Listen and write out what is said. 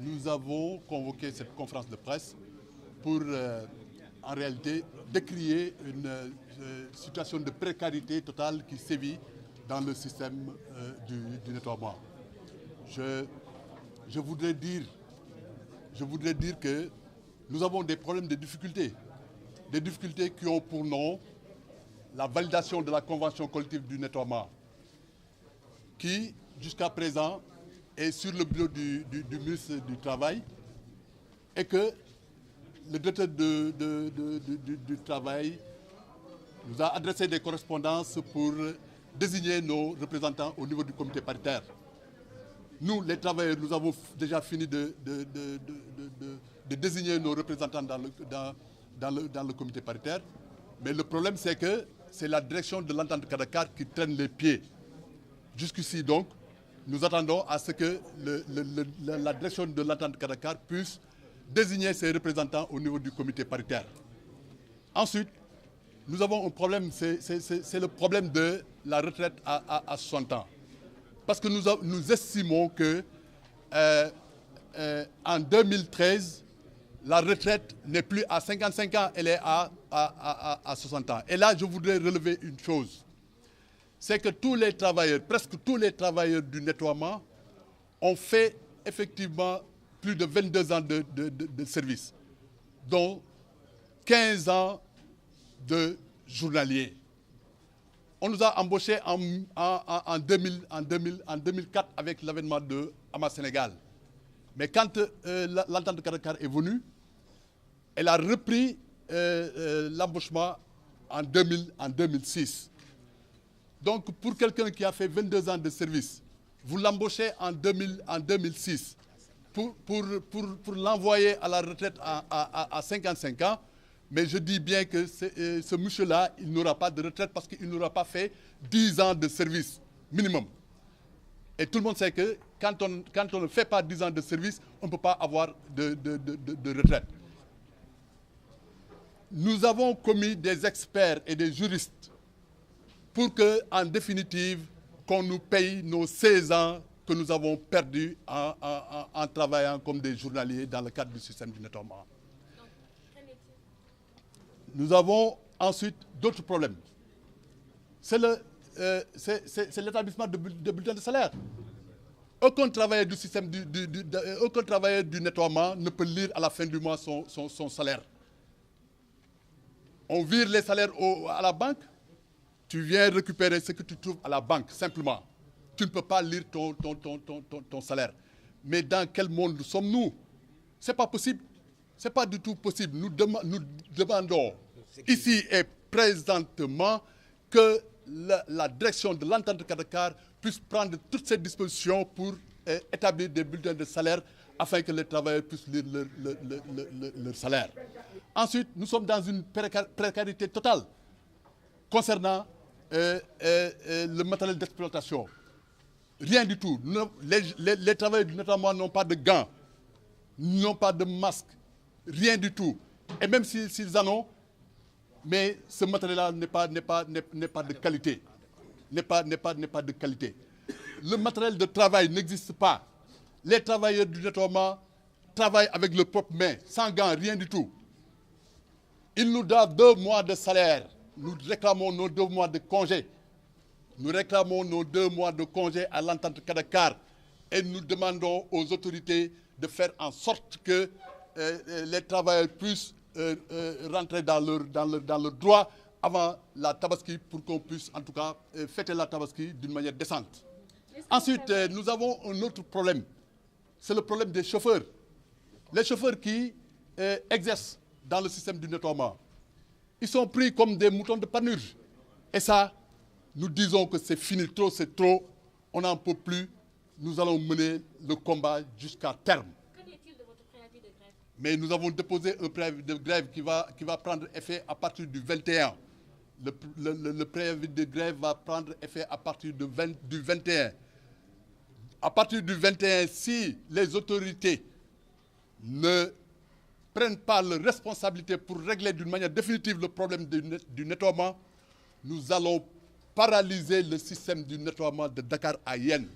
nous avons convoqué cette conférence de presse pour, en réalité, décrier une situation de précarité totale qui sévit dans le système du nettoiement. Je voudrais dire que nous avons des problèmes de difficultés. Des difficultés qui ont pour nom la validation de la convention collective du nettoiement, qui, jusqu'à présent, est sur le bureau du ministre du Travail, et que le directeur du Travail nous a adressé des correspondances pour désigner nos représentants au niveau du comité paritaire. Nous, les travailleurs, nous avons déjà fini de désigner nos représentants dans le comité paritaire. Mais le problème, c'est que c'est la direction de l'entente Kadakar qui traîne les pieds. Jusqu'ici, donc, nous attendons à ce que la direction de l'entente Kadakar puisse désigner ses représentants au niveau du comité paritaire. Ensuite, nous avons un problème, c'est le problème de la retraite à 60 ans. Parce que nous estimons que en 2013, la retraite n'est plus à 55 ans, elle est à 60 ans. Et là, je voudrais relever une chose. C'est que tous les travailleurs, presque tous les travailleurs du nettoiement ont fait effectivement plus de 22 ans de service, dont 15 ans de journalier. On nous a embauchés en 2004 avec l'avènement de Hamas Sénégal. Mais quand l'entente Kadakar est venue, elle a repris l'embauchement en 2006. Donc pour quelqu'un qui a fait 22 ans de service, vous l'embauchez en 2006 pour l'envoyer à la retraite à 55 ans. Mais je dis bien que ce monsieur-là, il n'aura pas de retraite parce qu'il n'aura pas fait 10 ans de service minimum. Et tout le monde sait que quand on ne fait pas 10 ans de service, on ne peut pas avoir de retraite. Nous avons commis des experts et des juristes pour que, en définitive, qu'on nous paye nos 16 ans que nous avons perdus en travaillant comme des journaliers dans le cadre du système du nettoiement. Nous avons ensuite d'autres problèmes. C'est l'établissement de bulletins de salaire. Aucun travailleur du système aucun travailleur du nettoiement ne peut lire à la fin du mois son salaire. On vire les salaires à la banque, tu viens récupérer ce que tu trouves à la banque, simplement. Tu ne peux pas lire ton salaire. Mais dans quel monde sommes-nous? Ce n'est pas possible. Ce n'est pas du tout possible. Nous demandons ici et présentement que la direction de l'entente Kadakar puisse prendre toutes ces dispositions pour établir des bulletins de salaire afin que les travailleurs puissent lire leur salaire. Ensuite, nous sommes dans une précarité totale concernant le matériel d'exploitation. Rien du tout. Les travailleurs du nettoiement n'ont pas de gants, n'ont pas de masques, rien du tout. Et même s'ils en ont, mais ce matériel-là n'est pas de qualité. N'est pas de qualité. Le matériel de travail n'existe pas. Les travailleurs du nettoiement travaillent avec leurs propres mains, sans gants, rien du tout. Ils nous doivent 2 mois de salaire. Nous réclamons nos 2 mois de congé. Nous réclamons nos 2 mois de congé à l'entente Kadakar. Et nous demandons aux autorités de faire en sorte que les travailleurs puissent rentrer dans leur droit avant la Tabaski pour qu'on puisse en tout cas fêter la Tabaski d'une manière décente. Ensuite, nous avons un autre problème. C'est le problème des chauffeurs. Les chauffeurs qui exercent dans le système du nettoiement. Ils sont pris comme des moutons de panurge. Et ça, nous disons que c'est fini, trop c'est trop. On n'en peut plus. Nous allons mener le combat jusqu'à terme. Mais nous avons déposé un préavis de grève qui va prendre effet à partir du 21. Le préavis de grève va prendre effet à partir du 21. À partir du 21, si les autorités ne prennent pas leurs responsabilités pour régler d'une manière définitive le problème du nettoiement, nous allons paralyser le système du nettoiement de Dakar à Yen.